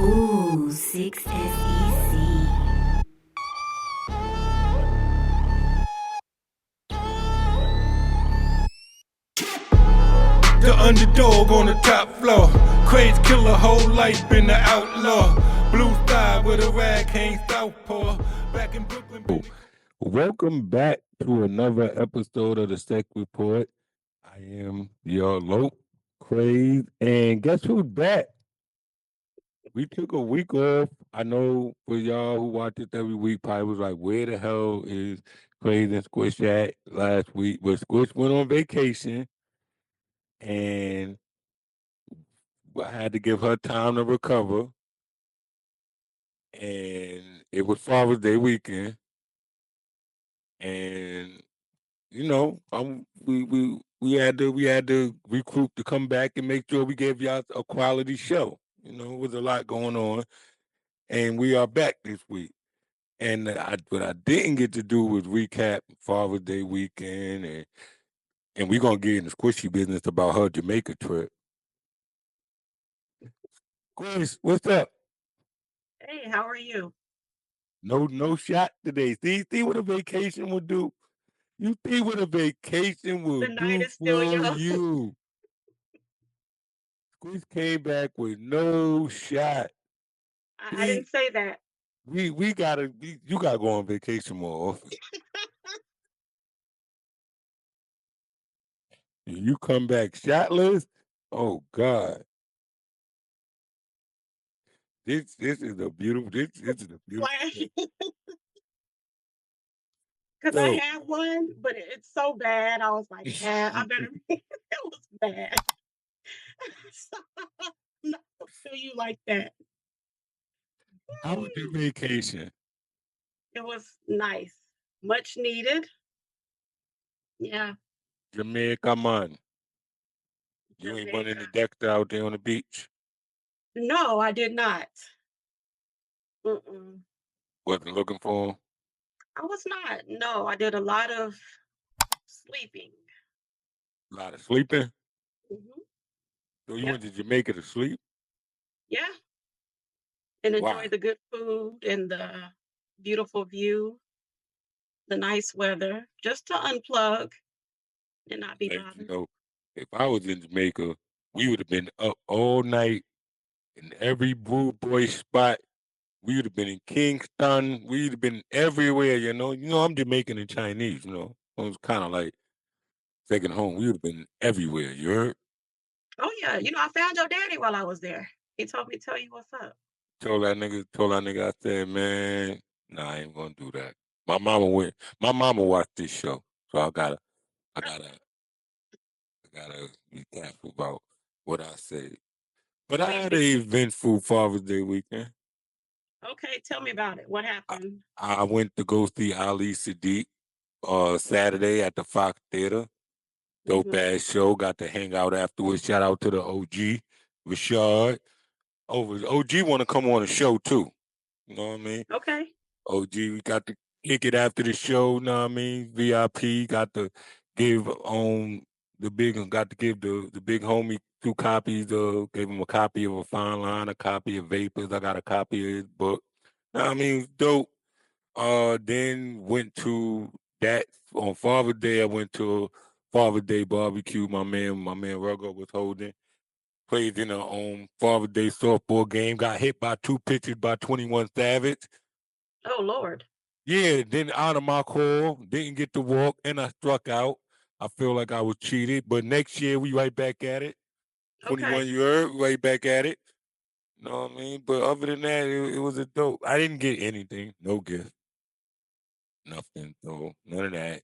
Ooh, 6SEC. The underdog on the top floor. Craze killer, whole life been the outlaw. Blue sky with a rag hangs southpaw. Back in Brooklyn. Welcome back to another episode of the Sec Report. I am your Lope, Craze, and guess who's back? We took a week off. I know for y'all who watch this every week, probably was like, where the hell is Craze and Squish at last week? But Squish went on vacation, and I had to give her time to recover. And it was Father's Day weekend, and we had to recruit to come back and make sure we gave y'all a quality show. It was a lot going on, and we are back this week. And what I didn't get to do was recap Father's Day weekend, and we're gonna get in the squishy business about her Jamaica trip. Grace, what's up? Hey, how are you? No shot today. See what a vacation will do. You see what a vacation will The night do is still for young. you. Squish came back with no shot. I didn't say that. You gotta go on vacation more often. You come back shotless. Oh God, this is a beautiful. This is a beautiful. Flash. Because I So had one, but it's so bad. I was like, yeah, I better. It was bad. So, I'm not gonna feel you like that. how was your vacation? It was nice, much needed. Yeah, Jamaica, man. You ain't running the Jamaica. deck out there on the beach. No, I did not. Mm-mm. Wasn't looking for 'em. I was not. No, I did a lot of sleeping. A lot of sleeping. Hmm. So you Yep. went to Jamaica to sleep. Yeah, and enjoy Wow. the good food and the beautiful view, the nice weather, just to unplug and not be Like bothered. if I was in Jamaica, we would have been up all night in every Blue Boy spot. We would have been in Kingston. We would have been everywhere, I'm Jamaican and Chinese, It was kind of like second home. We would have been everywhere, you heard? Oh yeah, I found your daddy while I was there. He told me to tell you what's up. Told that nigga, I said, man, nah, I ain't gonna do that. My mama watched this show, so I gotta be careful about what I say. But I had an eventful Father's Day weekend. Okay, tell me about it. What I, happened? I went to go see Ali Sadiq Saturday at the Fox Theater. Dope Hmm. ass show. Got to hang out afterwards. Shout out to the OG, Rashad. OG want to come on the show too. You know what I mean? Okay. OG, we got to kick it after the show. You know what I mean? VIP got to give got to give the big homie 2 copies. Gave him a copy of A Fine Line, a copy of Vapors. I got a copy of his book. Know what I mean? Dope. Then went to that on Father's Day. I went to a Father's Day barbecue. My man Ruggo was holding. Played in a Father's Day softball game. Got hit by 2 pitches by 21 Savage. Oh Lord. Yeah, then out of my call, didn't get to walk, and I struck out. I feel like I was cheated, but next year we right back at it. 21 Okay. year, right back at it. Know what I mean? But other than that, it was a dope. I didn't get anything, no gift, nothing, so none of that.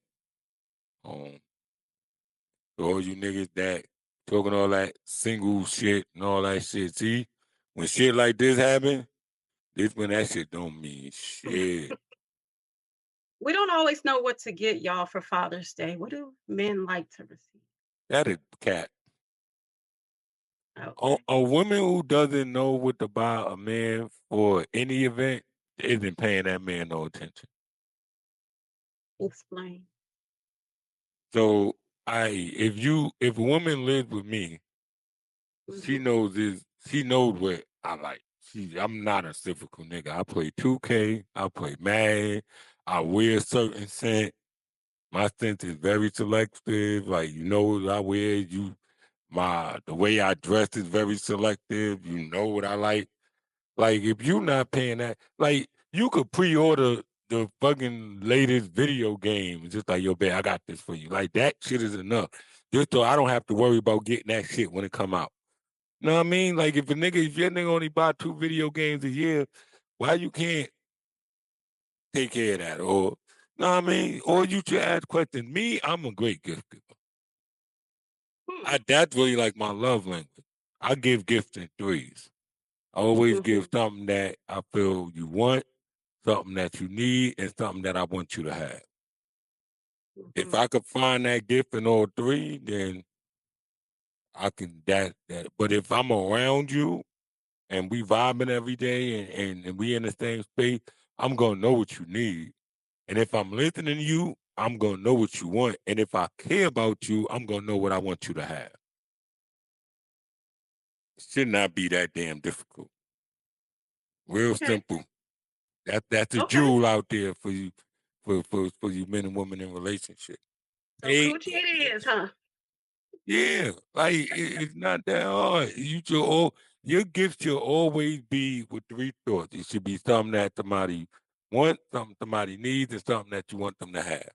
Um, to all you niggas that talking all that single shit and all that shit. See, when shit like this happen, this when that shit don't mean shit. We don't always know what to get y'all for Father's Day. What do men like to receive? That is cat. A, Okay. a woman who doesn't know what to buy a man for any event isn't paying that man no attention. Explain. So if a woman lives with me, she Hmm. knows what I like. See, I'm not a cynical nigga. I play 2K. I play Madden. I wear certain scent. My scent is very selective. Like you know what I wear. The way I dress is very selective. You know what I like. Like if you not paying that, like you could pre-order the fucking latest video game. Just like yo, babe, I got this for you. Like that shit is enough. Just so I don't have to worry about getting that shit when it come out. Know what I mean? Like if your nigga only buy 2 video games a year, why you can't take care of that? Or know what I mean? Or you should ask questions. Me, I'm a great gift giver. Hmm. That's really like my love language. I give gifts in threes. I always give something that I feel you want, something that you need, and something that I want you to have. If I could find that gift in all three, then I can that. But if I'm around you and we vibing every day and we in the same space, I'm gonna know what you need. And if I'm listening to you, I'm gonna know what you want. And if I care about you, I'm gonna know what I want you to have. It should not be that damn difficult. Real Okay. simple. That's a Okay. jewel out there for you, for you men and women in relationships. So Hey, coochie it is, huh? yeah, like it's not that hard. Your gift should always be with three thoughts. It should be something that somebody wants, something somebody needs, and something that you want them to have.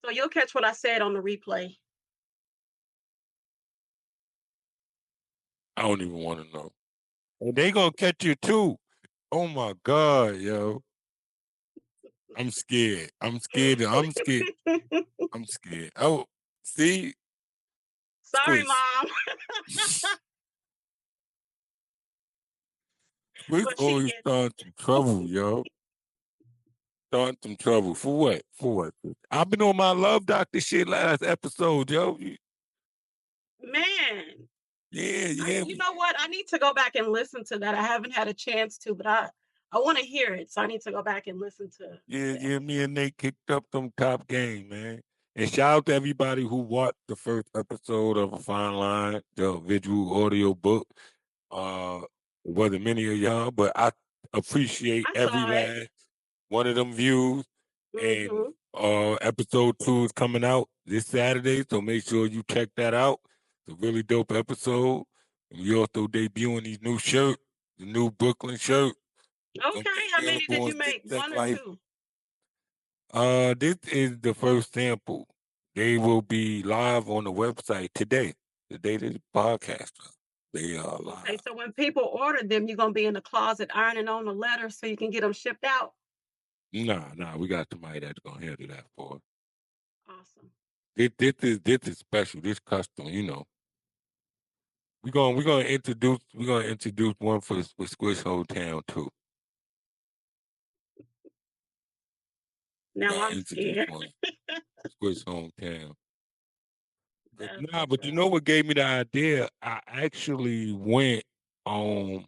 So you'll catch what I said on the replay. I don't even want to know. And they gonna catch you too. Oh my God, yo. I'm scared. I'm scared. I'm scared. I'm scared. Oh, see, Sorry, Squish. mom. Squish But she always gets starting some trouble, yo. Starting some trouble. For what? For what? I've been on my love doctor shit last episode, yo. man. Yeah, yeah. You know what? I need to go back and listen to that. I haven't had a chance to, but I want to hear it. So I need to go back and listen to Yeah, the yeah, me episode. and Nate kicked up them top game, man. And shout out to everybody who watched the first episode of A Fine Line, the visual audio book. It wasn't many of y'all, but I appreciate I every saw it. last one of them views. And Mm-hmm. episode 2 is coming out this Saturday, so make sure you check that out. It's a really dope episode. And we also debuting these new shirts, the new Brooklyn shirt. Gonna Okay. be How many available did on you Stick make? Tech One or Life. two? This is the first sample. They will be live on the website today, the day of the podcast. They are Okay. live. So when people order them, you're gonna be in the closet ironing on the letter so you can get them shipped out. Nah, we got somebody that's gonna handle that for us. Awesome. This is special. This custom, you know. We're gonna introduce one for Squish Whole Town too. We're Now gonna I'm introduce scared. one Squish Hometown. That's But what's you up. know what gave me the idea? I actually went on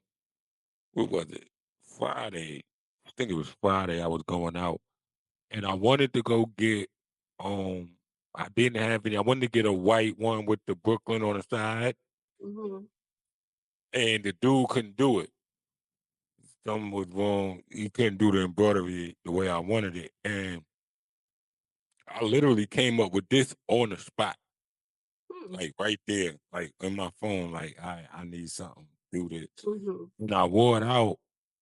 what was it? Friday. I think it was Friday. I was going out and I wanted to go get I didn't have any. I wanted to get a white one with the Brooklyn on the side, Mm-hmm. and the dude couldn't do it. Something was wrong. He couldn't do the embroidery the way I wanted it. And I literally came up with this on the spot. Hmm. Like right there, like in my phone, like I need something to do this. Mm-hmm. And I wore it out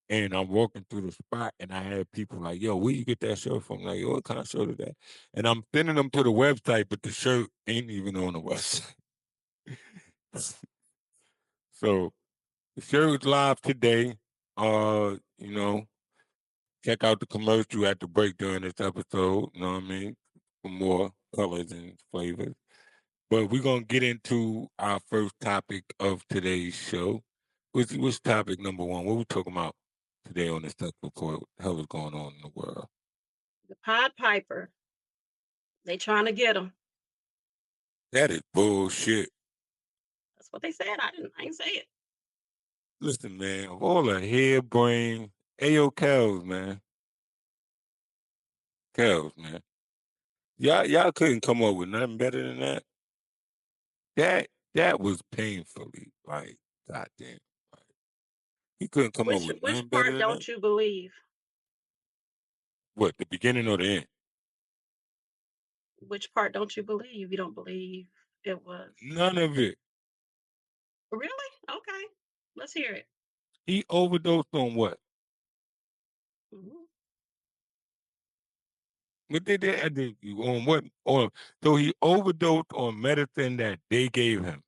and I'm walking through the spot and I had people like, yo, where you get that shirt from? Like, yo, what kind of shirt is that? And I'm sending them to the website, but the shirt ain't even on the website. So the shirt is live today. You know, check out the commercial at the break during this episode, you know what I mean? For more colors and flavors. But we're gonna get into our first topic of today's show. What's topic number one? What we talking about today on this tech report? What the hell is going on in the world? The Pied Piper. They trying to get him. That is bullshit. That's what they said. I ain't say it. Listen, man, of all the harebrained Ayo Kels, man. Kels, man. Y'all couldn't come up with nothing better than that. That was painfully like goddamn. Like, He couldn't come up Which with which nothing better part than that. don't you believe? What, the beginning or the end? Which part don't you believe? You don't believe it was None of it. really? Okay. Let's hear it. He overdosed on what? Mhm. What I did on what? On so he overdosed on medicine that they gave him.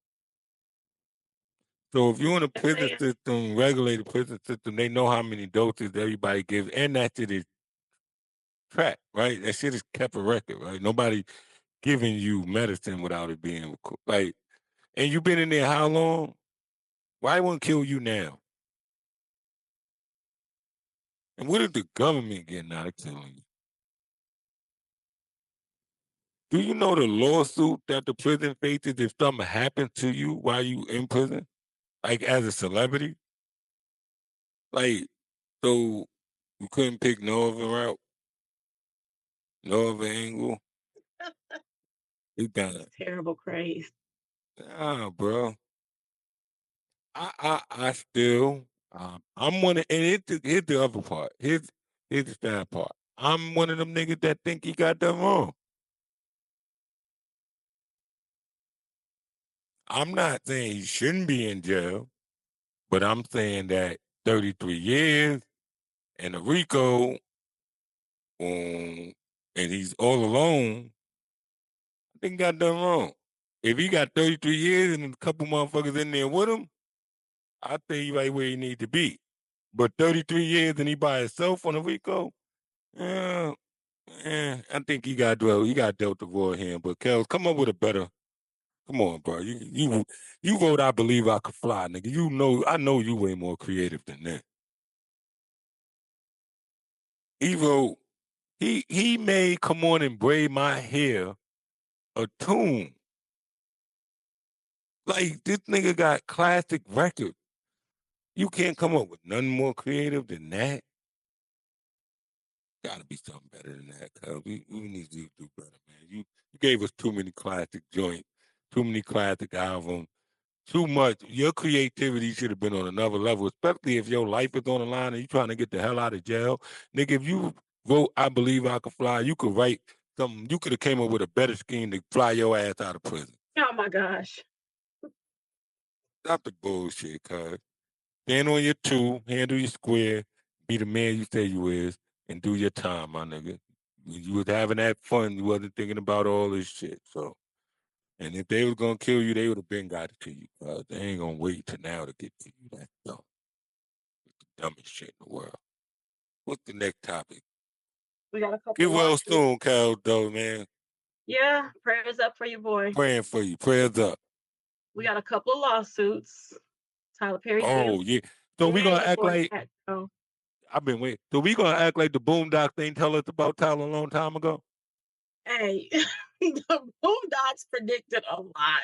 So if you're in a That's prison it. system, regulated prison system, they know how many doses everybody gives, and that shit is tracked, right? That shit is kept a record, right? Nobody giving you medicine without it being like. And you've been in there how long? Why won't kill you now? And what is the government getting out of killing you? Do you know the lawsuit that the prison faces if something happens to you while you in prison? Like as a celebrity? Like, so you couldn't pick no other route, no other angle? You done. Terrible craze. Nah, bro. I still, I'm one of, and here's the other part. Here's the sad part. I'm one of them niggas that think he got that wrong. I'm not saying he shouldn't be in jail, but I'm saying that 33 years and a RICO, and he's all alone, I think he got done wrong. If he got 33 years and a couple motherfuckers in there with him, I think he right where he need to be. But 33 years and he by himself on a RICO, yeah, I think he got dealt the raw hand. But Kels, come up with a better. Come on, bro. You wrote "I Believe I Could Fly," nigga. You know, I know you way more creative than that. He wrote. He made "Come On and Braid My Hair" a tune. Like this nigga got classic records. You can't come up with nothing more creative than that. Gotta be something better than that, cuz we need to do better, man. You gave us too many classic joints, too many classic albums, too much. Your creativity should have been on another level, especially if your life is on the line and you trying to get the hell out of jail. Nigga, if you wrote "I Believe I Could Fly," you could write something. You could have came up with a better scheme to fly your ass out of prison. Oh my gosh. Stop the bullshit, cuz. Stand on your two, handle your square, be the man you say you is, and do your time, my nigga. When you was having that fun, you wasn't thinking about all this shit. So, and if they was gonna kill you, they would have been got it to you. They ain't gonna wait till now to get to you. That's dumb. It's the dumbest shit in the world. What's the next topic? We got a couple Get well lawsuits. soon, Cal, though, man. Yeah, prayers up for your boy. Praying for you. Prayers up. We got a couple of lawsuits. Tyler Perry Oh, yeah. So we gonna and act for like that. Oh, I've been waiting. So we gonna act like the Boondocks ain't tell us about Tyler a long time ago? hey, the Boondocks predicted a lot.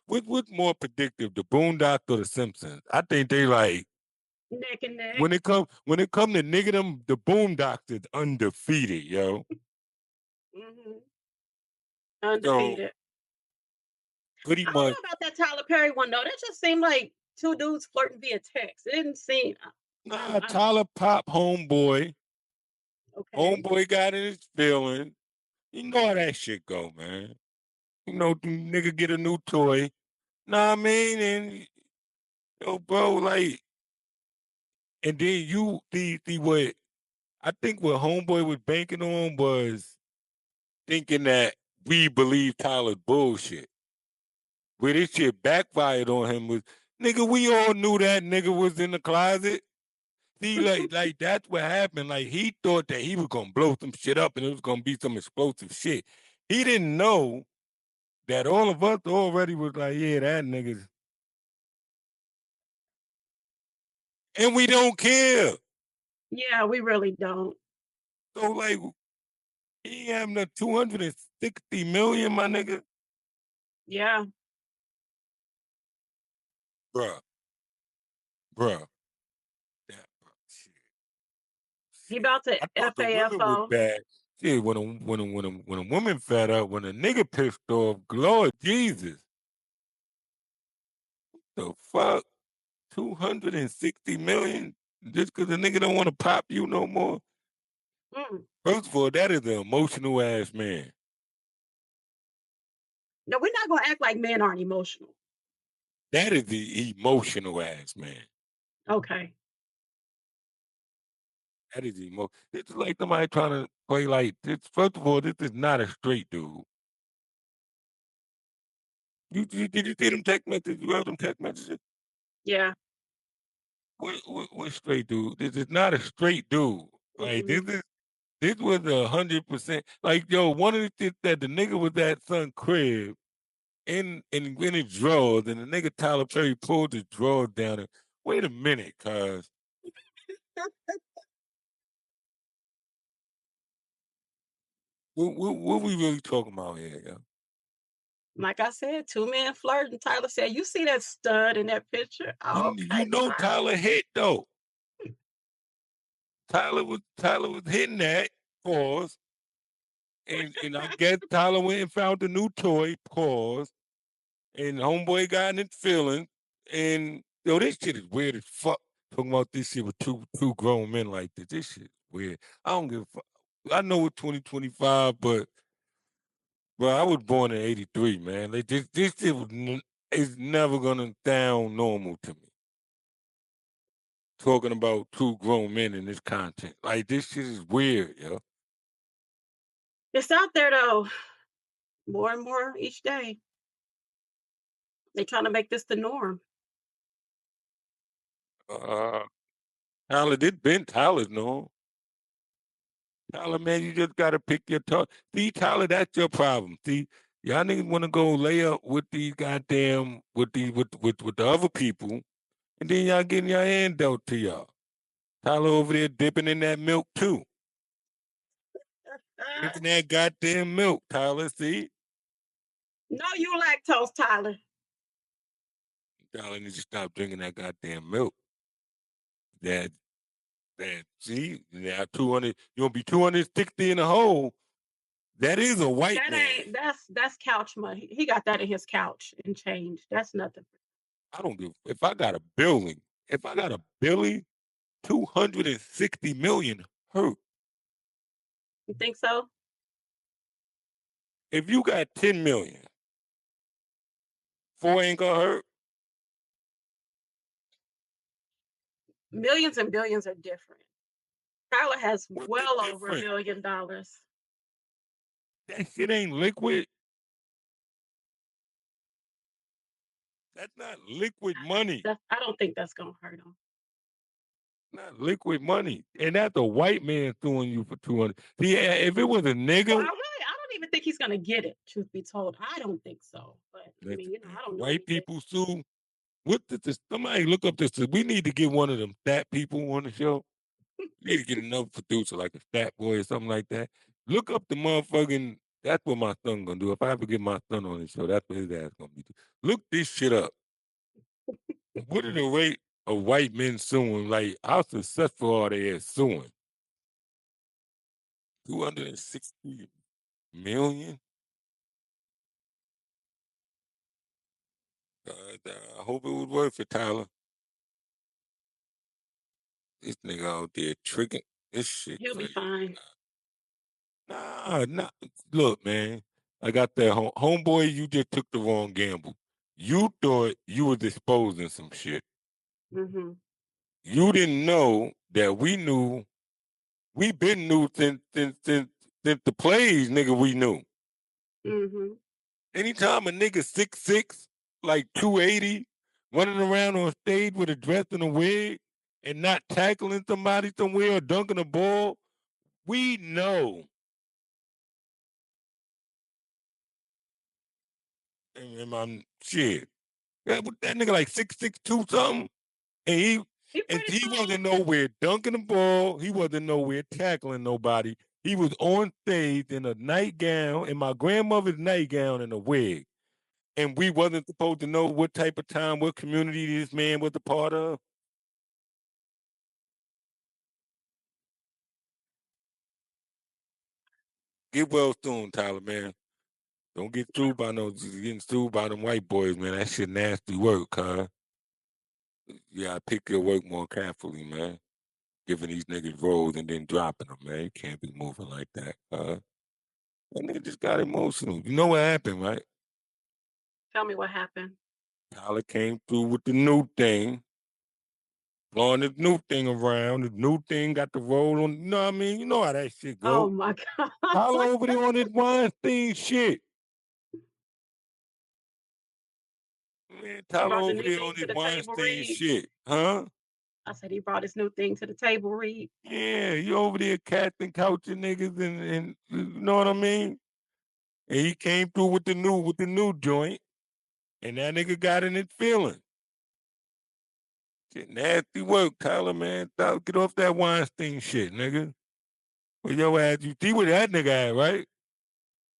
What's more predictive, the Boondocks or the Simpsons? I think they like Neck and neck. when it come to nigga them, the Boondocks is undefeated, yo. Hmm. So Undefeated. pretty I don't much, know about that Tyler Perry one though. That just seemed like two dudes flirting via text. It didn't seem. nah, I don't Tyler Pop homeboy. okay. Homeboy got in his feelings. You know how that shit go, man. You know, the nigga get a new toy. Nah, I mean, and yo, bro, like, and then you see what I think what homeboy was banking on was thinking that we believe Tyler's bullshit. Where this shit backfired on him was, nigga, we all knew that nigga was in the closet. See, like that's what happened. Like he thought that he was gonna blow some shit up and it was gonna be some explosive shit. He didn't know that all of us already was like, yeah, that nigga's, and we don't care. Yeah, we really don't. So like, he having a 260 million, my nigga, Yeah. bruh, bruh. That, bruh, shit. He about to I thought the women was FAFO. bad. Shit, when a woman fed up, when a nigga pissed off, Lord Jesus, the fuck, $260 million just because the nigga don't want to pop you no more. Mm. First of all, that is an emotional ass man. No, we're not gonna act like men aren't emotional. That is the emotional ass man. Okay. That is emotional. This is like somebody trying to play like this. First of all, this is not a straight dude. Did you see them text messages? You heard them text messages? Yeah. What straight dude? This is not a straight dude. Like Mm-mm. this was 100%. Like yo, one of the things that the nigga was at son crib in his drawers, and the nigga Tyler Perry pulled his drawers down. And wait a minute, cuz what we really talking about here, yo? Like I said, two men flirting. Tyler said, "You see that stud in that picture? You Okay, know Tyler." Tyler hit though. Tyler was hitting that pause, and I guess Tyler went and found a new toy pause, and homeboy got in his feelings, and yo, this shit is weird as fuck. Talking about this shit with two grown men like this. This shit is weird. I don't give a fuck. I know it's 2025, but bro, I was born in '83, man. Like this shit is never gonna sound normal to me. Talking about two grown men in this content, like this shit is weird, yo. It's out there though, more and more each day. They're trying to make this the norm. Uh, Tyler, this been Tyler's no. Tyler, man, you just gotta pick your talk. See, Tyler, that's your problem. See, y'all niggas want to go lay up with these goddamn with the other people, and then y'all getting your hand dealt to y'all. Tyler over there dipping in that milk too. Drinking that goddamn milk, Tyler. See, No, you lactose, Tyler. Tyler needs to stop drinking that goddamn milk. That see, now 200, you gonna be 260 in a hole. That is a white That man. ain't that's couch money. He got that in his couch and change. That's nothing. I don't give if I got a billion, if I got a billion, 260 million hurt. You think so? If you got 10 million, four ain't gonna hurt. Millions and billions are different. Tyler has What's the well over $1 difference? billion. That shit ain't liquid. That's not liquid money. I don't think that's gonna hurt him. Not liquid money. And that's a white man suing you for 200. See, if it was a nigga, Well, I don't even think he's gonna get it. Truth be told, I don't think so. But I mean, I don't know. white Anything. people sue. What this? Somebody look up this. We need to get one of them fat people on the show. We need to get another producer like a fat boy or something like that. Look up the motherfucking. That's what my son gonna do. If I ever get my son on the show, that's what his ass gonna be. Look this shit up. What are the rate of white men suing? Like how successful are they at suing? 260 million. I hope it was worth it, Tyler. This nigga out there tricking. This shit He'll be crazy. fine. Nah. Look, man. I got that homeboy. You just took the wrong gamble. You thought you was exposing some shit. Mm-hmm. You didn't know that we knew. We been knew since the plays, nigga. We knew. Mm-hmm. Anytime a nigga 6'6", like 280, running around on stage with a dress and a wig, and not tackling somebody somewhere or dunking a ball, we know. And my shit. That nigga like 6'2" something. And He pretty he tall. wasn't nowhere dunking the ball. He wasn't nowhere tackling nobody. He was on stage in a nightgown, in my grandmother's nightgown and a wig. And we wasn't supposed to know what type of time, what community this man was a part of. Get well soon, Tyler, man. Don't get sued by getting sued by them white boys, man. That shit nasty work, huh? you gotta pick your work more carefully, man. Giving these niggas roles and then dropping them, man. You can't be moving like that. That nigga just got emotional. You know what happened, right? Tell me what happened. Tyler came through with the new thing, blowing the new thing around. The new thing got the roll on. You know what I mean? You know how that shit go. Oh my God. Tyler over there on his Weinstein shit. Man, Tyler Brought the over new there thing on to his the table, Weinstein Reed. shit, huh? I said he brought his new thing to the table, Reed. Yeah, you over there catching couching niggas and you know what I mean? And he came through with the new joint, and that nigga got in his feeling. Shit, nasty work, Tyler, man. Tyler, get off that Weinstein shit, nigga. Well, your ass, you see where that nigga at, right?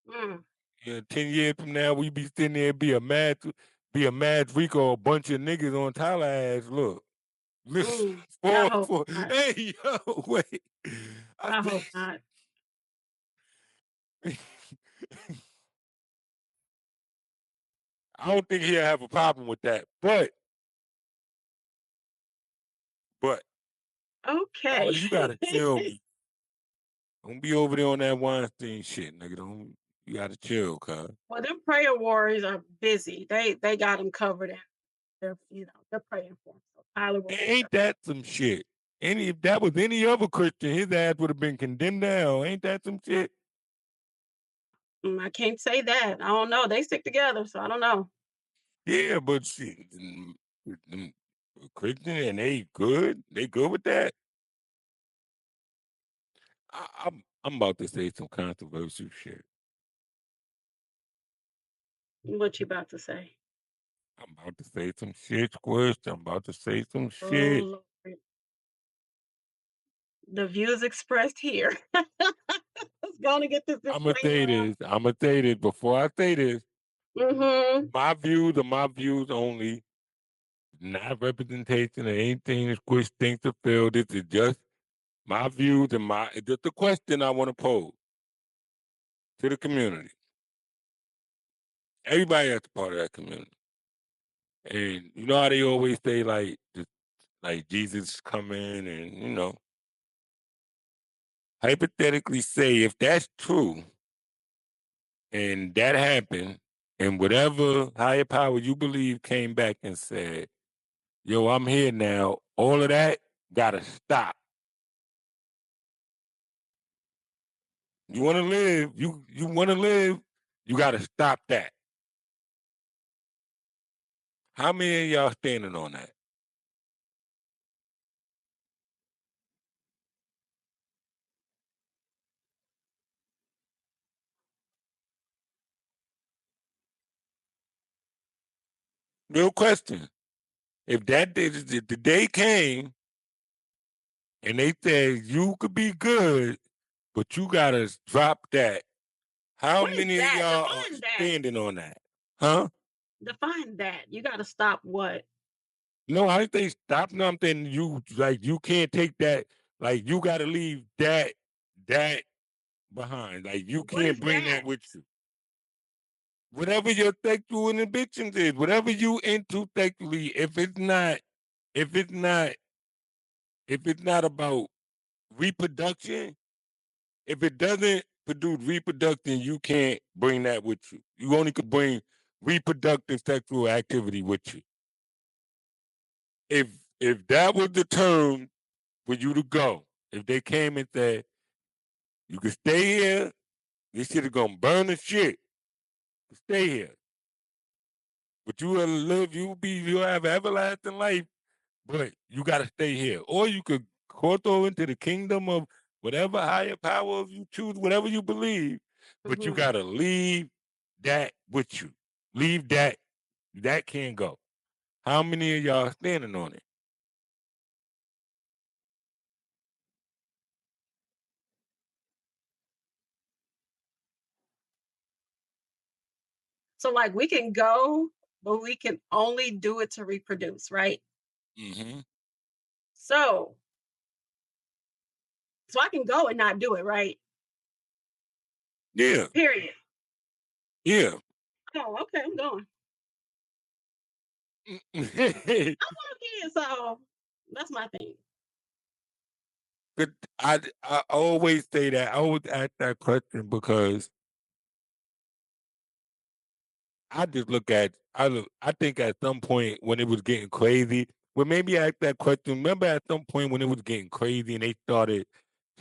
Mm, Yeah, 10 years from now, we be sitting there, be a mad Rico, a bunch of niggas on Tyler ass. Look, listen, I hope for not. hey, yo, wait. I hope not. I don't think he'll have a problem with that, but Tyler, Okay. you gotta chill me. Don't be over there on that Weinstein shit, nigga. Don't you gotta chill, cuz. Well, them prayer warriors are busy. They got him covered, and they're praying for him. So Tyler will be Ain't that some shit? If that was any other Christian, his ass would have been condemned down. Ain't that some shit? I can't say that. I don't know. They stick together, so I don't know. Yeah, but shit, them Christian and they good. They good with that. I'm about to say some controversial shit. What you about to say? I'm about to say some shit, Squish. I'm about to say some shit. Oh Lord. The views expressed here. Let's go on and get this I'm gonna say disclaimer out. this. I'm gonna say this before I say this. Mm-hmm. My views are my views only, not representation of anything that Squish thinks or feel. This is just my views and it's just a question I want to pose to the community. Everybody has a part of that community. And you know how they always say like Jesus is coming and hypothetically say if that's true and that happened and whatever higher power you believe came back and said, yo, I'm here now, all of that gotta stop. You wanna live, you wanna live, you gotta stop that. How many of y'all standing on that? Real question. If the day came and they said you could be good, but you gotta drop that. How What is many of that? y'all are Define that. standing on that? Huh? Define that. You got to stop what? No, I didn't say stop nothing. You can't take that. Like you gotta leave that behind. Like you What is can't bring that? that with you. Whatever your sexual inhibitions is, whatever you into sexually, if it's not, if it's not about reproduction, if it doesn't produce reproduction, you can't bring that with you. You only could bring reproductive sexual activity with you. If if that was the term for you to go, if they came and said you can stay here, this shit is gonna burn the shit. Stay here, but you will live. You'll have everlasting life, but you gotta stay here, or you could go into the kingdom of whatever higher power you choose, whatever you believe, but you Hmm. gotta leave that with you. Leave that. That can't go. How many of y'all standing on it? So, like, we can go, but we can only do it to reproduce, right? Mm-hmm. So, so I can go and not do it, right? Yeah, Period. yeah. Oh, okay, I'm going. I want kids, so that's my thing. But I always say that. I always ask that question because I just look at I think at some point when it was getting crazy, well maybe ask that question. Remember at some point when it was getting crazy and they started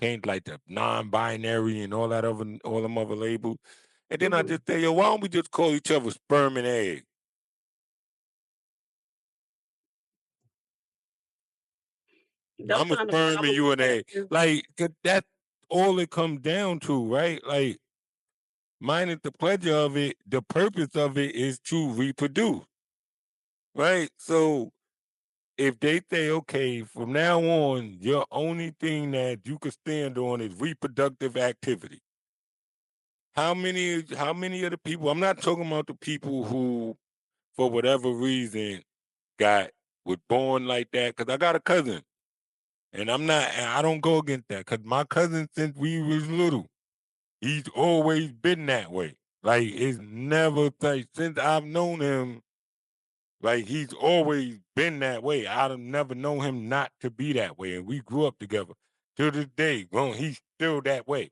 change like the non-binary and all them other labels. And then I Hmm. just say, yo, why don't we just call each other sperm and egg? Those I'm a kind of sperm and problems you with an that egg. too. Like that's all it comes down to, right? Like minus the pleasure of it, the purpose of it is to reproduce, right? So if they say, okay, from now on, your only thing that you can stand on is reproductive activity. How many of the people, I'm not talking about the people who, for whatever reason, got was born like that, because I got a cousin. And I don't go against that, because my cousin since we was little, he's always been that way. Like it's never like since I've known him, like he's always been that way. I've never known him not to be that way. And we grew up together. To this day, well, he's still that way.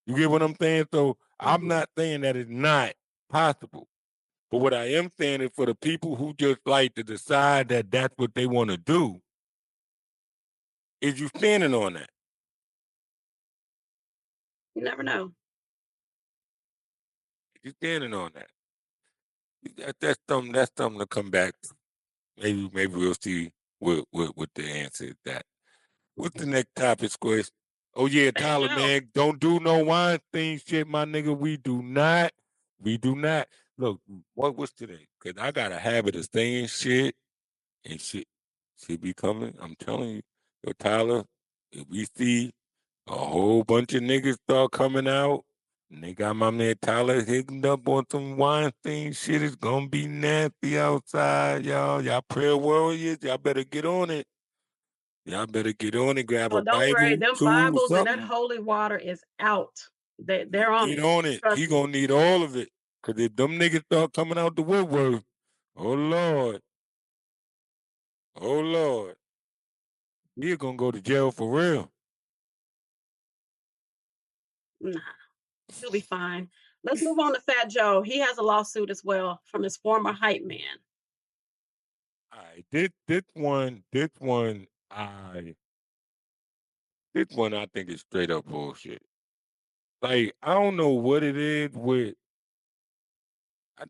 You get what I'm saying? So I'm Hmm. not saying that it's not possible. But what I am saying is for the people who just like to decide that that's what they want to do, is you standing on that. You never know. You standing on that. That's something to come back to. Maybe we'll see what the answer is that. What's the next topic, Squish? Oh yeah, Fat Tyler, Joe. man, don't do no Weinstein shit, my nigga. We do not. We do not. Look, what's today? Cause I got a habit of saying shit and shit be coming. I'm telling you, yo, Tyler, if we see a whole bunch of niggas start coming out, and they got my man Tyler hitting up on some Weinstein shit, it's gonna be nasty outside, y'all. Y'all prayer warriors, y'all better get on it. Y'all better get on it, grab a Well, don't worry. Bible, Them tool, Bibles and that something. holy water is out. They're on Get it. on it. He Trust me. gonna need all of it. Cause if them niggas start coming out the woodwork, oh Lord, oh Lord, he gonna go to jail for real. Nah, he'll be fine. Let's move on to Fat Joe. He has a lawsuit as well from his former hype man. All right, this one I think is straight up bullshit. Like I don't know what it is with. I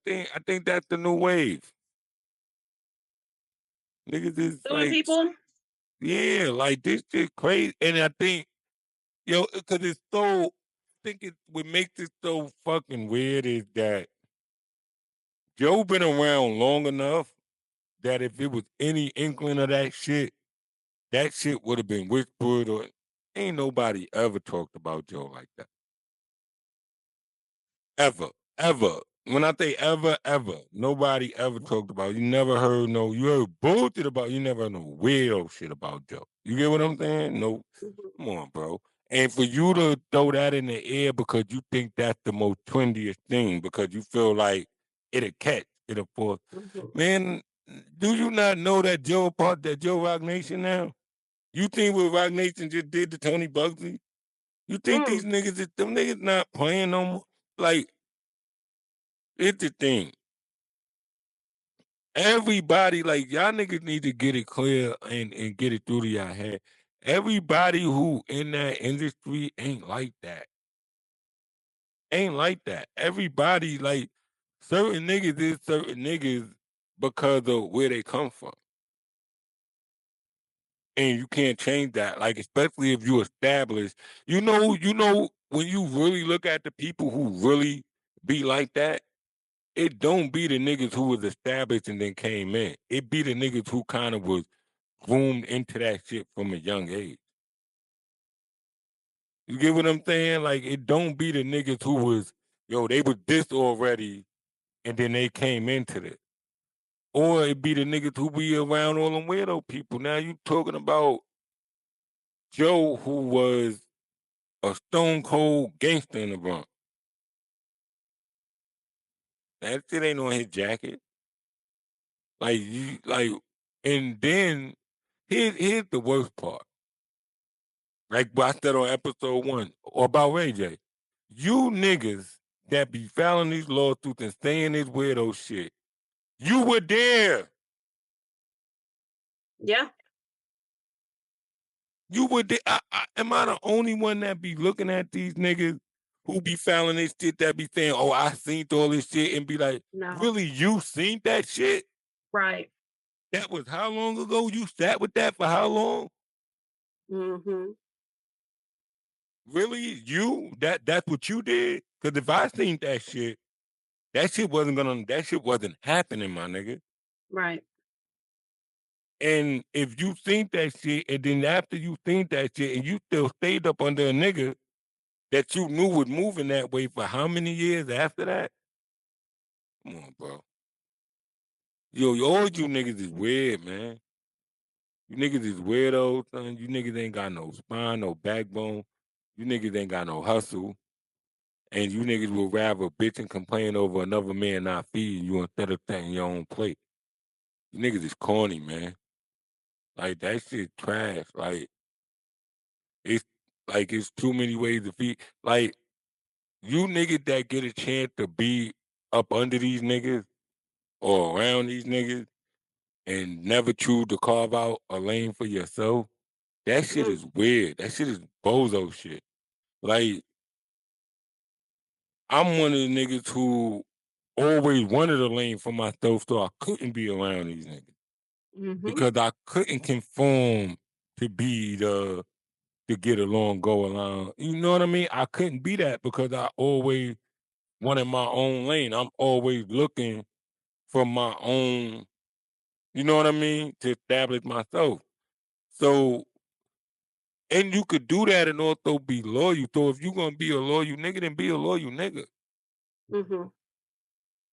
think that's the new wave. Niggas is Suing like, people? yeah, like this shit crazy. And I think, yo, because it's so. I think what makes it so fucking weird is that Joe been around long enough that if it was any inkling of that shit would have been whispered or ain't nobody ever talked about Joe like that. Ever, ever. When I say ever, ever, nobody ever talked about. You never heard no. You heard bullshit about. You never heard no weirdo shit about Joe. You get what I'm saying? No, Mhm, come on, bro. And for you to throw that in the air because you think that's the most trendiest thing because you feel like it'll catch, it'll force. mhm, Man, do you not know that Joe Rock Nation now? You think what Rock Nation just did to Tony Bugsy? You think these mm. niggas, them niggas not playing no more? Like, it's the thing. Everybody, like y'all niggas need to get it clear and get it through to y'all head. Everybody who in that industry ain't like that. Ain't like that. Everybody like certain niggas is certain niggas because of where they come from. And you can't change that. Like, especially if you establish, you know, when you really look at the people who really be like that, it don't be the niggas who was established and then came in. It be the niggas who kind of was groomed into that shit from a young age. You get what I'm saying? Like it don't be the niggas who was, yo, they was this already and then they came into this. Or it be the niggas who be around all them weirdo people. Now you talking about Joe who was a stone cold gangster in the Bronx. That shit ain't on his jacket. And then here's the worst part. Like what I said on episode 1 or about Ray J. You niggas that be filing these lawsuits and saying this weirdo shit, you were there. Yeah. You were there. Am I the only one that be looking at these niggas who be filing this shit that be saying, oh, I seen all this shit and be like, No. really, you seen that shit? Right. That was how long ago? You sat with that for how long? Mm-hmm. Really? That's what you did? Because if I seen that shit wasn't happening, my nigga. Right. And if you seen that shit, and then after you seen that shit, and you still stayed up under a nigga that you knew was moving that way for how many years after that? Come on, bro. Yo, all you niggas is weird, man. You niggas is weirdos, son. You niggas ain't got no spine, no backbone. You niggas ain't got no hustle. And you niggas will rather bitch and complain over another man not feeding you instead of setting your own plate. You niggas is corny, man. Like, that shit trash. It's it's too many ways to feed. Like, you niggas that get a chance to be up under these niggas or around these niggas and never choose to carve out a lane for yourself, that shit is weird. That shit is bozo shit. Like, I'm one of the niggas who always wanted a lane for myself so I couldn't be around these niggas. Mm-hmm. Because I couldn't conform to be to get along, go along. You know what I mean? I couldn't be that because I always wanted my own lane. I'm always looking for my own, you know what I mean, to establish myself. So, and you could do that and also be loyal. So if you're gonna be a loyal nigga, then be a loyal nigga. Mm-hmm.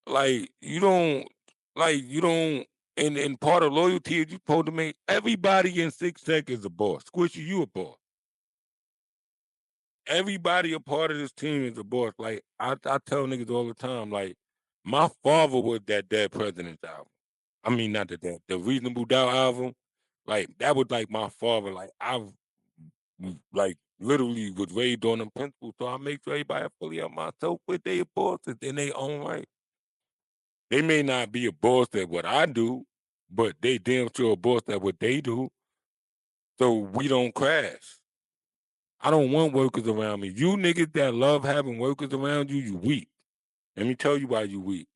Like you don't and part of loyalty is you supposed to make everybody in 6 seconds a boss. Squishy, you a boss. Everybody a part of this team is a boss. Like I tell niggas all the time, like my father was that Dead President's album. I mean, not the Reasonable Doubt album. Like that was like my father. Like like literally was raised on them principles. So I make sure everybody fully out myself with their bosses in their own right. They may not be a boss at what I do, but they damn sure a boss at what they do. So we don't crash. I don't want workers around me. You niggas that love having workers around you, you weak. Let me tell you why you weak.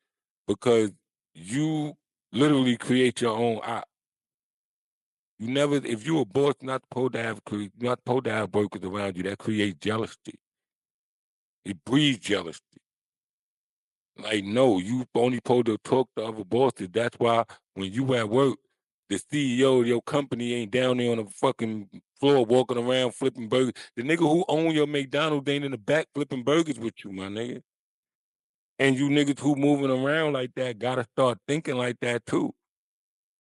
Because you literally create your own op. You never, if you're a boss, not supposed to have workers around you. That creates jealousy. It breeds jealousy. Like, no, you only supposed to talk to other bosses. That's why when you at work, the CEO of your company ain't down there on the fucking floor walking around flipping burgers. The nigga who own your McDonald's ain't in the back flipping burgers with you, my nigga. And you niggas who moving around like that gotta start thinking like that too.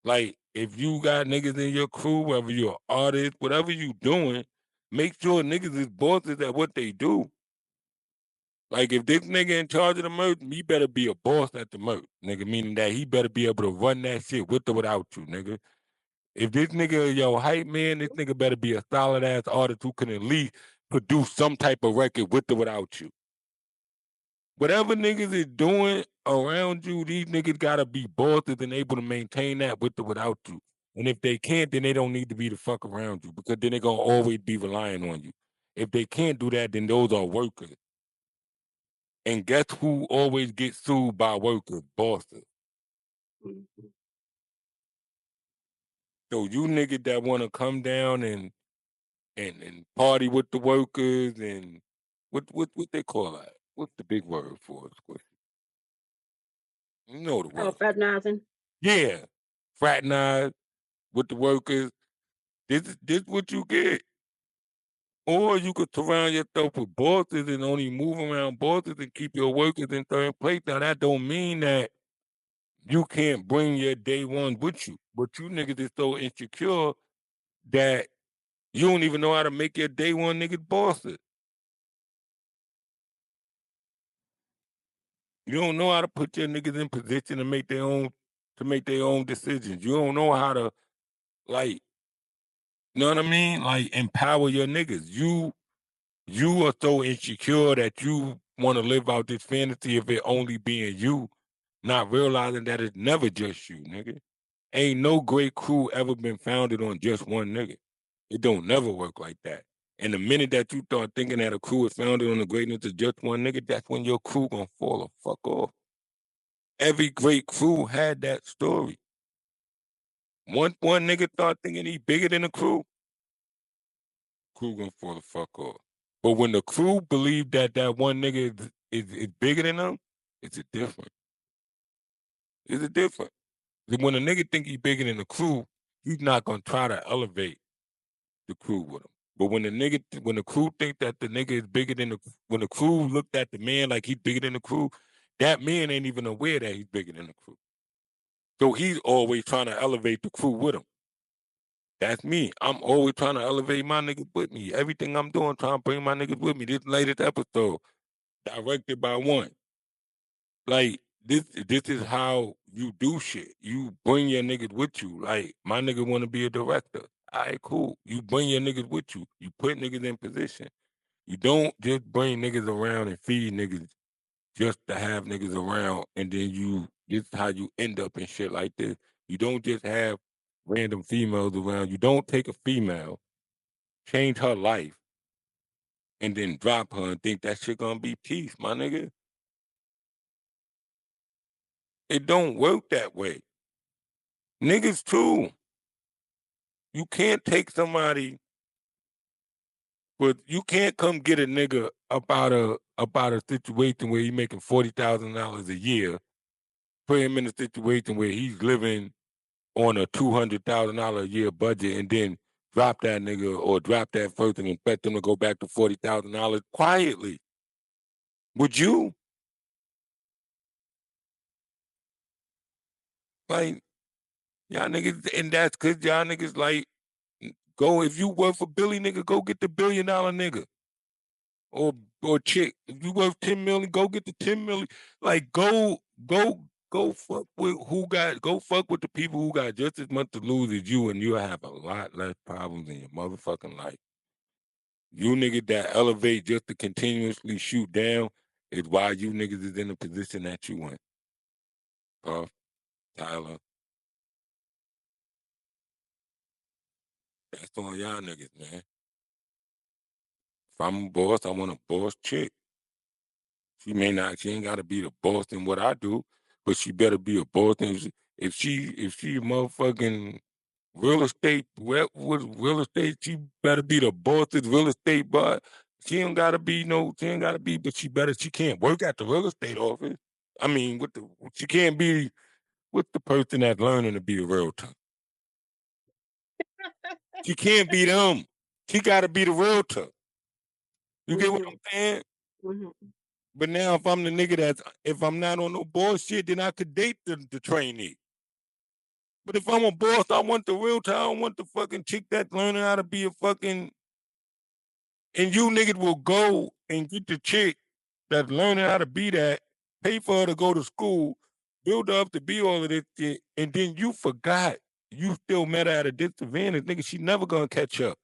Like, if you got niggas in your crew, whether you're an artist, whatever you doing, make sure niggas is bosses at what they do. Like, if this nigga in charge of the merch, he better be a boss at the merch, nigga, meaning that he better be able to run that shit with or without you, nigga. If this nigga your hype man, this nigga better be a solid ass artist who can at least produce some type of record with or without you. Whatever niggas is doing around you, these niggas gotta be bosses and able to maintain that with or without you. And if they can't, then they don't need to be the fuck around you because then they're gonna always be relying on you. If they can't do that, then those are workers. And guess who always gets sued by workers? Bosses. Mm-hmm. So you niggas that wanna come down and party with the workers and what they call that? What's the big word for it? Squishy? You know the Oh, word. fraternizing. Yeah. Fraternize with the workers. This what you get. Or you could surround yourself with bosses and only move around bosses and keep your workers in third place. Now that don't mean that you can't bring your day one with you. But you niggas is so insecure that you don't even know how to make your day one niggas bosses. You don't know how to put your niggas in position to make their own to make their own decisions. You don't know how to, like, you know what I mean? Like, empower your niggas. You are so insecure that you want to live out this fantasy of it only being you, not realizing that it's never just you, nigga. Ain't no great crew ever been founded on just one nigga. It don't never work like that. And the minute that you start thinking that a crew is founded on the greatness of just one nigga, that's when your crew gonna fall the fuck off. Every great crew had that story. Once one nigga start thinking he bigger than the crew gonna fall the fuck off. But when the crew believe that that one nigga is bigger than them, it's a different. It's a different. When a nigga think he bigger than the crew, he's not gonna try to elevate the crew with him. But when the crew think that the nigga is bigger than when the crew looked at the man like he's bigger than the crew, that man ain't even aware that he's bigger than the crew. So he's always trying to elevate the crew with him. That's me. I'm always trying to elevate my niggas with me. Everything I'm doing, trying to bring my niggas with me. This latest episode, directed by one. Like, this is how you do shit. You bring your niggas with you. Like, my nigga want to be a director. All right, cool. You bring your niggas with you. You put niggas in position. You don't just bring niggas around and feed niggas just to have niggas around, and then this is how you end up in shit like this. You don't just have random females around. You don't take a female, change her life, and then drop her and think that shit gonna be peace, my nigga. It don't work that way. Niggas too. You can't take somebody, but you can't come get a nigga about a situation where he's making $40,000 a year, put him in a situation where he's living on a $200,000 a year budget, and then drop that nigga or drop that person and expect them to go back to $40,000 quietly. Would you? Like, y'all niggas, and that's because y'all niggas like, go, if you work for Billy, nigga, go get the $1 billion nigga. Or chick. If you worth 10 million, go get the 10 million. Like, go fuck with go fuck with the people who got just as much to lose as you, and you'll have a lot less problems in your motherfucking life. You niggas that elevate just to continuously shoot down is why you niggas is in the position that you in. Tyler, that's on y'all niggas, man. If I'm a boss, I want a boss chick. She ain't gotta be the boss in what I do, but she better be a boss. If she motherfucking real estate, what real estate, she better be the boss of real estate, but she ain't gotta be, but she can't work at the real estate office. I mean, she can't be with the person that's learning to be a realtor. She can't be them. She gotta be the realtor. You get what I'm saying? Mm-hmm. But now if I'm the nigga if I'm not on no bullshit, then I could date the trainee. But if I'm a boss, I want the realtor. I don't want the fucking chick that's learning how to be a fucking. And you niggas will go and get the chick that's learning how to be that, pay for her to go to school, build her up to be all of this shit, and then you forgot you still met her at a disadvantage, nigga. She never gonna catch up.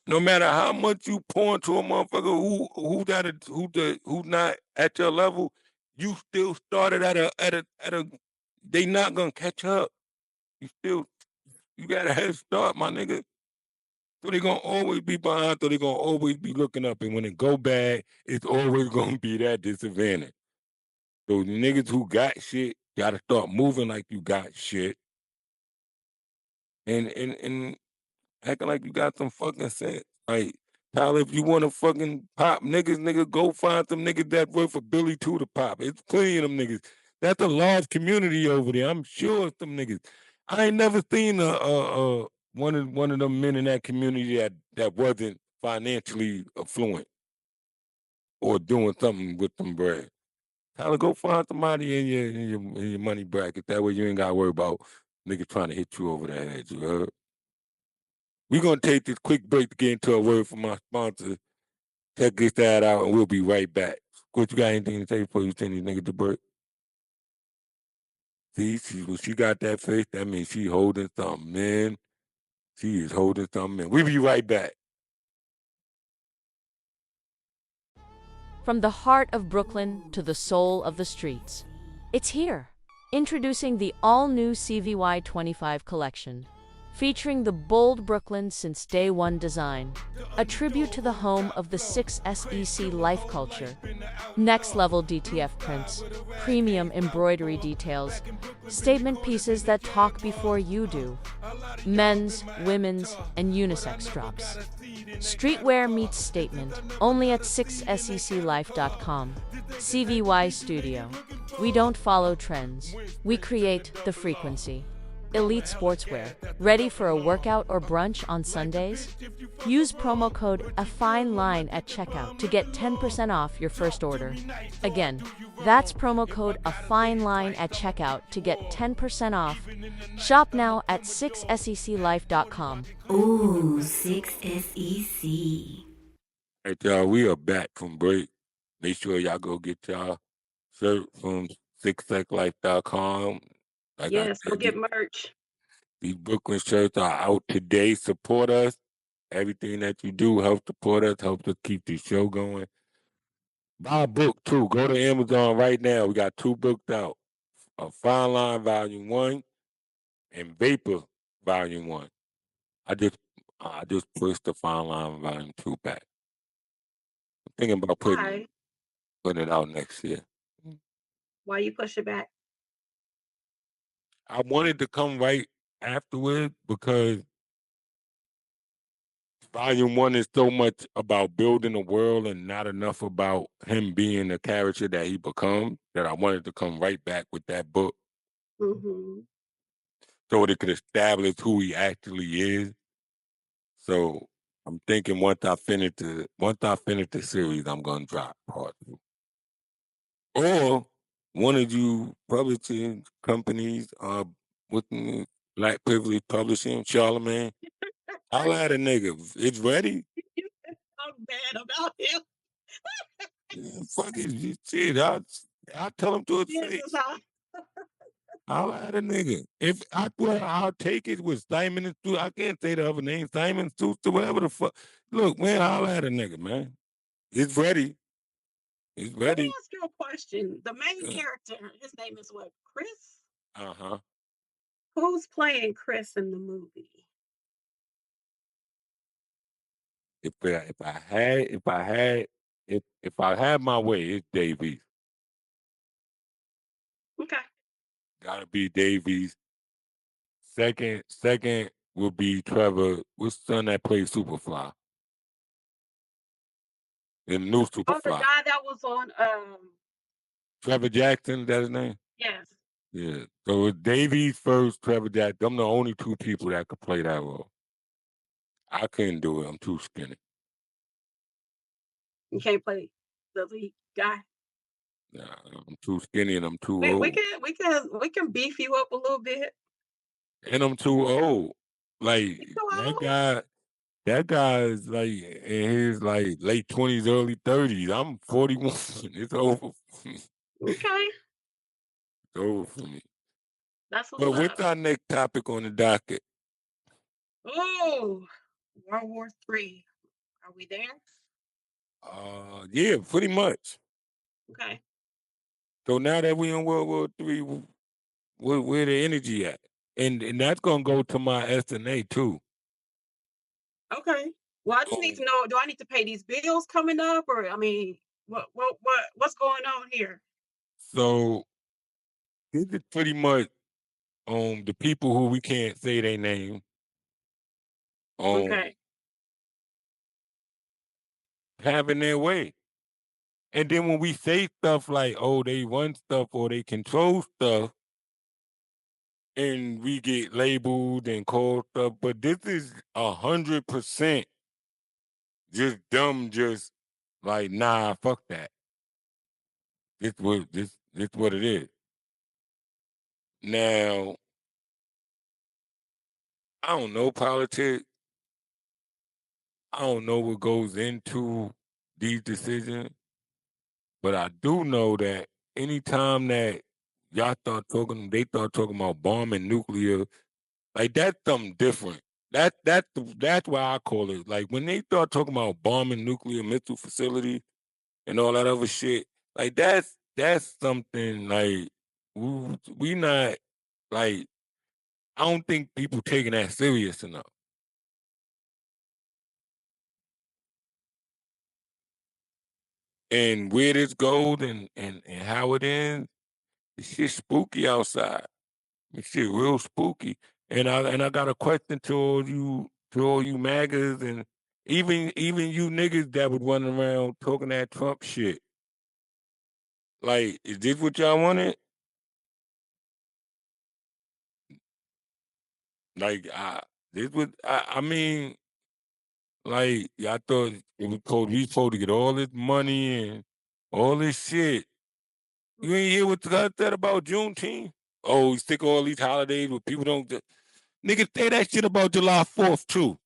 No matter how much you pour into a motherfucker who's not at your level, you still started at a. They not gonna catch up. You got a head start, my nigga. So they gonna always be behind. So they gonna always be looking up. And when it go bad, it's always gonna be that disadvantage. So the niggas who got shit gotta start moving like you got shit, and acting like you got some fucking sense. Like, Tyler, if you want to fucking pop niggas, nigga, go find some niggas that work for Billy too to pop. It's plenty of them niggas. That's a large community over there. I'm sure it's some niggas. I ain't never seen one of them men in that community that wasn't financially affluent or doing something with some bread. Tyler, go find somebody in your money bracket. That way you ain't gotta worry about niggas trying to hit you over the head. You heard? We're going to take this quick break to get into a word from my sponsor. Check this out, and we'll be right back. Squish, you got anything to say before you send these niggas to break? See, when she got that face, that means she holding something in. She is holding something in. We'll be right back. From the heart of Brooklyn to the soul of the streets, it's here. Introducing the all-new CVY 25 collection, featuring the bold Brooklyn since day one design, a tribute to the home of the 6SEC life culture. Next-level DTF prints, premium embroidery details, statement pieces that talk before you do. Men's, women's, and unisex drops. Streetwear meets statement, only at 6seclife.com. CVY Studio. We don't follow trends. We create the frequency. Elite sportswear, ready for a workout or brunch on Sundays? Use promo code AFINELINE at checkout to get 10% off your first order. Again, that's promo code AFINELINE at checkout to get 10% off. Shop now at 6seclife.com. Ooh, 6SEC. All right, y'all, we are back from break. Make sure y'all go get y'all shirt from 6seclife.com. Like Yes, I go said, get merch. these Brooklyn shirts are out today. Support us. Everything that you do helps support us, helps us keep the show going. Buy a book, too. Go to Amazon right now. We got 2 books out. Fine Line Volume 1 and Vapor Volume 1. I just pushed the Fine Line Volume 2 back. I'm thinking about Why? putting it out next year. Why you push it back? I wanted to come right afterward because Volume 1 is so much about building a world and not enough about him being the character that he becomes that I wanted to come right back with that book Mm-hmm. so it could establish who he actually is. So I'm thinking once I finish the series, I'm gonna drop part 2. Or one of you publishing companies with Black Privilege Publishing, Charlemagne, holla at a nigga. It's ready. You said so bad about him. Yeah, fuck it. Shit, I'll tell him to his This is face. how Holla at a nigga. I'll take it with Simon and Stu. I can't say the other name. Simon, Stu, whatever the fuck. Look, man, holla at a nigga, man. It's ready. It's Let me ready. ask you a question. The main Uh character, his name is what? Chris? huh. Who's playing Chris in the movie? If I had my way, it's Davies. Okay. Gotta be Davies. Second will be Trevor. What's the son that plays Superfly? In the new Oh, the Superfly. guy that was on Trevor Jackson, is that his name? yes. Yeah. So it's Davies first, Trevor Jackson. I'm the only 2 people that could play that role. I couldn't do it. I'm too skinny. You can't play the lead guy. Nah, I'm too skinny and I'm too We old. we can beef you up a little bit. And I'm too old. Like You know, that guy is like in his like late 20s, early 30s. I'm 41. It's over for me. okay. It's over for me. That's what's But up. what's our next topic on the docket? Oh, World War III. Are we there? Yeah, pretty much. Okay. So now that we in World War III, where the energy at? And that's gonna go to my SNA too. Okay. Well, I just need Um, to know, do I need to pay these bills coming up, or I mean, what's going on here? so this is pretty much the people who we can't say their name Okay. having their way. And then when we say stuff like, oh, they run stuff or they control stuff, and we get labeled and called stuff, but this is 100% just dumb, just like, nah, fuck that. This what it is. Now, I don't know politics. I don't know what goes into these decisions, but I do know that anytime that they start talking about bombing nuclear. Like that's something different. That's why I call it. Like when they start talking about bombing nuclear missile facilities and all that other shit, like that's something like we not like I don't think people taking that serious enough. And where this goes and how it ends, it's shit spooky outside. It's shit real spooky. And I got a question to all you MAGAs and even you niggas that would run around talking that Trump shit. Like, is this what y'all wanted? Like, I mean, like, I thought it was supposed to get all this money and all this shit. You ain't hear what God said about Juneteenth? Oh, you stick all these holidays where people don't. Nigga, say that shit about July 4th, too.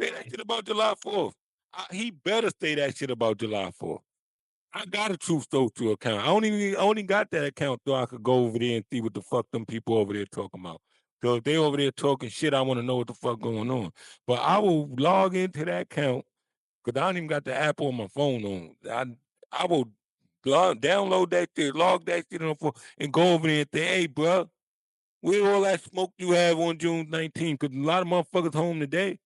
Say that shit about July 4th. He better say that shit about July 4th. I got a Truth Social account. I only got that account so I could go over there and see what the fuck them people over there talking about. So if they over there talking shit, I want to know what the fuck going on. But I will log into that account because I don't even got the app on my phone on. I will download that shit, log that shit on phone, and go over there and say, hey, bro, where all that smoke you have on June 19th? Because a lot of motherfuckers home today.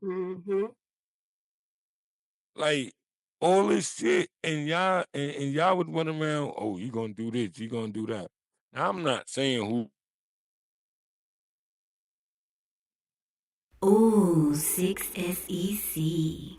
Mm-hmm. Like all this shit, and y'all would run around. Oh, you gonna do this? You gonna do that? Now, I'm not saying who. Ooh, 6SEC.